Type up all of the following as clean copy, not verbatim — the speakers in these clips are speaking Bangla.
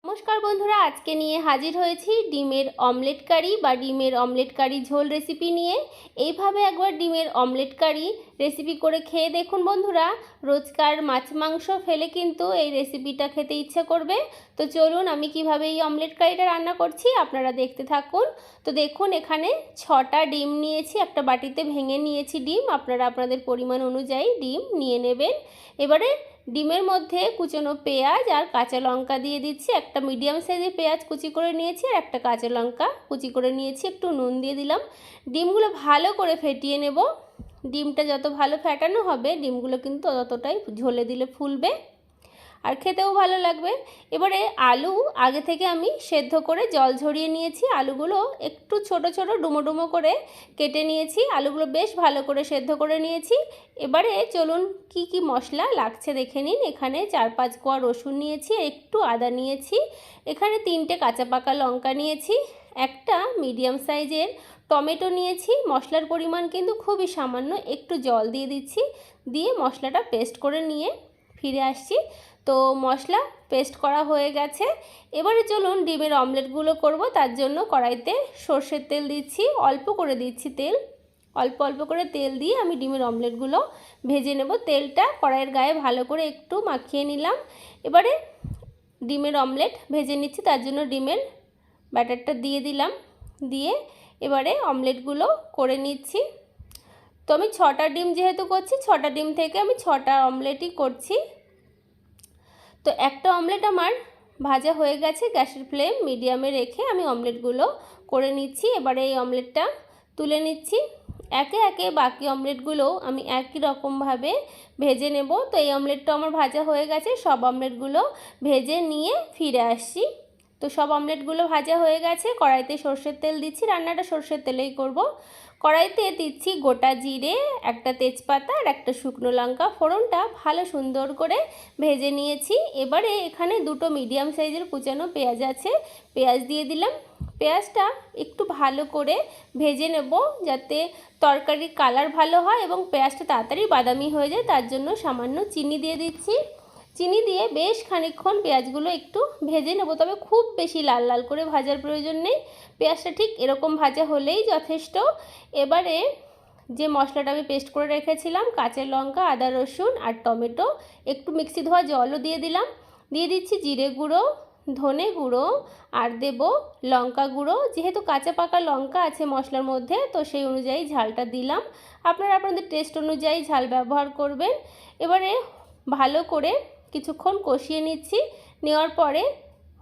নমস্কার বন্ধুরা, আজকে নিয়ে হাজির হয়েছি ডিমের অমলেট কারি বা ডিমের অমলেট কারি ঝোল রেসিপি নিয়ে। এইভাবে একবার ডিমের অমলেট কারি রেসিপি করে খেয়ে দেখুন বন্ধুরা। রোজকার মাছ মাংস ফেলে কিন্তু এই রেসিপিটা খেতে ইচ্ছে করবে। তো চলুন আমি কিভাবে এই অমলেট কারিটা রান্না করছি আপনারা দেখতে থাকুন। তো দেখুন, এখানে 6টা ডিম নিয়েছি, একটা বাটিতে ভেঙে নিয়েছি ডিম। আপনারা আপনাদের পরিমাণ অনুযায়ী ডিম নিয়ে নেবেন। এবারে ডিমের মধ্যে কুচনো পেঁয়াজ আর কাঁচা লঙ্কা দিয়ে দিচ্ছি। একটা মিডিয়াম সাইজের পেঁয়াজ কুচি করে নিয়েছি আর একটা কাঁচা লঙ্কা কুচি করে নিয়েছি। একটু নুন দিয়ে দিলাম। ডিমগুলো ভালো করে ফেটিয়ে নেব। ডিমটা যত ভালো ফেটানো হবে ডিমগুলো কিন্তু ততটাই ঝোলে দিলে ফুলবে আর খেতেও ভালো লাগবে। এবারে আলু আগে থেকে আমি সেদ্ধ করে জল ঝরিয়ে নিয়েছি। আলুগুলো একটু ছোট ছোট ডুমো ডুমো করে কেটে নিয়েছি। আলুগুলো বেশ ভালো করে সেদ্ধ করে নিয়েছি। এবারে চলুন কি কি মশলা লাগছে দেখে নিন। এখানে 4-5 কোয়া রসুন নিয়েছি, একটু আদা নিয়েছি, এখানে 3টে কাঁচা পাকা লঙ্কা নিয়েছি, একটা মিডিয়াম সাইজের টমেটো নিয়েছি। মশলার পরিমাণ কিন্তু খুবই সামান্য, একটু জল দিয়ে দিচ্ছি, দিয়ে মশলাটা পেস্ট করে নিয়ে ফিরে আসছি। তো মশলা পেস্ট করা হয়ে গেছে। এবারে চলুন ডিমের অমলেটগুলো করব। তার জন্য কড়াইতে সর্ষের তেল দিচ্ছি, অল্প করে দিচ্ছি তেল। অল্প অল্প করে তেল দিয়ে আমি ডিমের অমলেটগুলো ভেজে নেব। তেলটা কড়াইয়ের গায়ে ভালো করে একটু মাখিয়ে নিলাম। এবারে ডিমের অমলেট ভেজে নিচ্ছি, তার জন্য ডিমের ব্যাটারটা দিয়ে দিলাম। দিয়ে এবারে অমলেটগুলো করে নিচ্ছি। তো আমি 6টা ডিম যেহেতু করছি, 6টা ডিম থেকে আমি 6টা অমলেটই করছি। তো একটা অমলেট আমার ভাজা হয়ে গেছে। গ্যাসের ফ্লেম মিডিয়ামে রেখে আমি অমলেটগুলো করে নিচ্ছি। এবারে এই অমলেটটা তুলে নিচ্ছি। একে একে বাকি অমলেটগুলো আমি একই রকমভাবে ভেজে নেব। তো এই অমলেটটা আমার ভাজা হয়ে গেছে, সব অমলেটগুলো ভেজে নিয়ে ফিরে আসছি। তো সব অমলেটগুলো ভাজা হয়ে গেছে। কড়াইতে সর্ষের তেল দিচ্ছি, রান্নাটা সর্ষের তেলেই করব। কড়াইতে দিচ্ছি গোটা জিরে, একটা তেজপাতা আর একটা শুকনো লঙ্কা। ফোড়নটা ভালো সুন্দর করে ভেজে নিয়েছি। এবারে এখানে 2টো মিডিয়াম সাইজের কুচানো পেঁয়াজ আছে, পেঁয়াজ দিয়ে দিলাম। পেঁয়াজটা একটু ভালো করে ভেজে নেব যাতে তরকারির কালার ভালো হয় এবং পেঁয়াজটা তাড়াতাড়ি বাদামি হয়ে যায়। তার জন্য সামান্য চিনি দিয়ে দিচ্ছি। চিনি দিয়ে বেশ খানিকক্ষণ পেঁয়াজগুলো একটু ভেজে নেব, তবে খুব বেশি লাল লাল করে ভাজার প্রয়োজন নেই। পেঁয়াজটা ঠিক এরকম ভাজা হলেই যথেষ্ট। এবারে যে মশলাটা আমি পেস্ট করে রেখেছিলাম, কাঁচা লঙ্কা, আদা, রসুন আর টমেটো, একটু মিক্সি ধোয়া জলও দিয়ে দিলাম। দিয়ে দিচ্ছি জিরে গুঁড়ো, ধনে গুঁড়ো আর দেব লঙ্কা গুঁড়ো। যেহেতু কাঁচা পাকা লঙ্কা আছে মশলার মধ্যে, তো সেই অনুযায়ী ঝালটা দিলাম। আপনারা আপনাদের টেস্ট অনুযায়ী ঝাল ব্যবহার করবেন। এবারে ভালো করে কিছুক্ষণ কষিয়ে নিচ্ছি। নেওয়ার পরে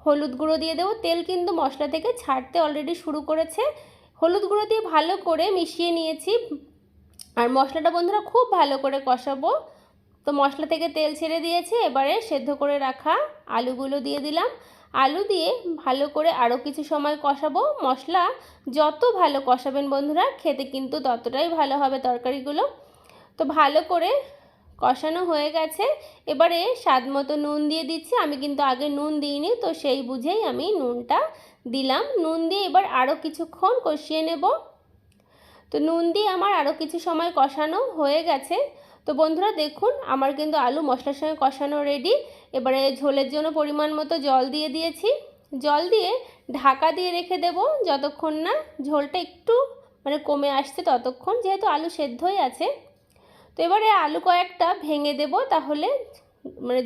হলুদ গুঁড়ো দিয়ে দেবো। তেল কিন্তু মশলা থেকে ছাড়তে অলরেডি শুরু করেছে। হলুদ গুঁড়ো দিয়ে ভালো করে মিশিয়ে নিয়েছি। আর মশলাটা বন্ধুরা খুব ভালো করে কষাবো। তো মশলা থেকে তেল ছেড়ে দিয়েছে। এবারে সেদ্ধ করে রাখা আলুগুলো দিয়ে দিলাম। আলু দিয়ে ভালো করে আরও কিছু সময় কষাবো। মশলা যত ভালো কষাবেন বন্ধুরা, খেতে কিন্তু ততটাই ভালো হবে তরকারিগুলো। তো ভালো করে কষানো হয়ে গেছে। এবারে স্বাদ মতো নুন দিয়ে দিচ্ছি। আমি কিন্তু আগে নুন দিইনি, তো সেই বুঝেই আমি নুনটা দিলাম। নুন দিয়ে এবার আরও কিছুক্ষণ কষিয়ে নেব। তো নুন দিয়ে আমার আরও কিছু সময় কষানো হয়ে গেছে। তো বন্ধুরা দেখুন, আমার কিন্তু আলু মশলার সঙ্গে কষানো রেডি। এবারে ঝোলের জন্য পরিমাণ মতো জল দিয়ে দিয়েছি। জল দিয়ে ঢাকা দিয়ে রেখে দেব যতক্ষণ না ঝোলটা একটু কমে আসছে ততক্ষণ, যেহেতু আলু সেদ্ধই আছে। তো এবারে আলু কয়েকটা ভেঙে দেব, তাহলে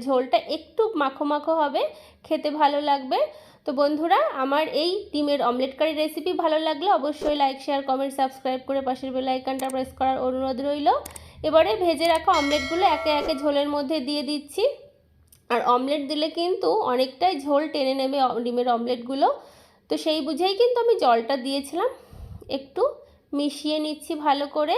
ঝোলটা একটু মাখো মাখো হবে, খেতে ভালো লাগবে। তো বন্ধুরা, আমার এই ডিমের অমলেট কারি রেসিপি ভালো লাগলে অবশ্যই লাইক, শেয়ার, কমেন্ট, সাবস্ক্রাইব করে পাশের বেল আইকনটা প্রেস করার অনুরোধ রইল। এবারে ভেজে রাখা অমলেটগুলো একে একে ঝোলের মধ্যে দিয়ে দিচ্ছি। আর অমলেট দিলে কিন্তু অনেকটাই ঝোল টেনে নেবে ডিমের অমলেটগুলো। তো সেই বুঝেই কিন্তু আমি জলটা দিয়েছিলাম। একটু মিশিয়ে নিচ্ছি ভালো করে।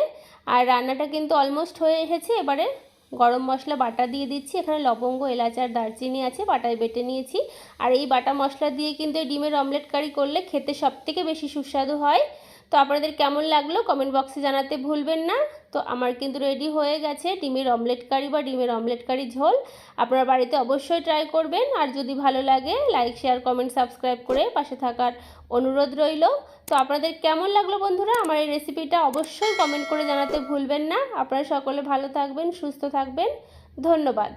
আর রান্নাটা কিন্তু অলমোস্ট হয়ে এসেছে। এবারে গরম মশলা বাটা দিয়ে দিচ্ছি। এখানে লবঙ্গ, এলাচ আর দারচিনি আছে, বাটায় বেটে নিয়েছি। আর এই বাটা মশলা দিয়ে কিন্তু ডিমের অমলেট কারি করলে খেতে সবথেকে বেশি সুস্বাদু হয়। তো আপনাদের কেমন লাগলো কমেন্ট বক্সে জানাতে ভুলবেন না। তো আমার কিন্তু রেডি হয়ে গেছে ডিমের অমলেট কারি বা ডিমের অমলেট কারি ঝোল। আপনারা বাড়িতে অবশ্যই ট্রাই করবেন। আর যদি ভালো লাগে লাইক, শেয়ার, কমেন্ট, সাবস্ক্রাইব করে পাশে থাকার অনুরোধ রইল। তো আপনাদের কেমন লাগলো বন্ধুরা আমার এই রেসিপিটা অবশ্যই কমেন্ট করে জানাতে ভুলবেন না। আপনারা সকলে ভালো থাকবেন, সুস্থ থাকবেন। ধন্যবাদ।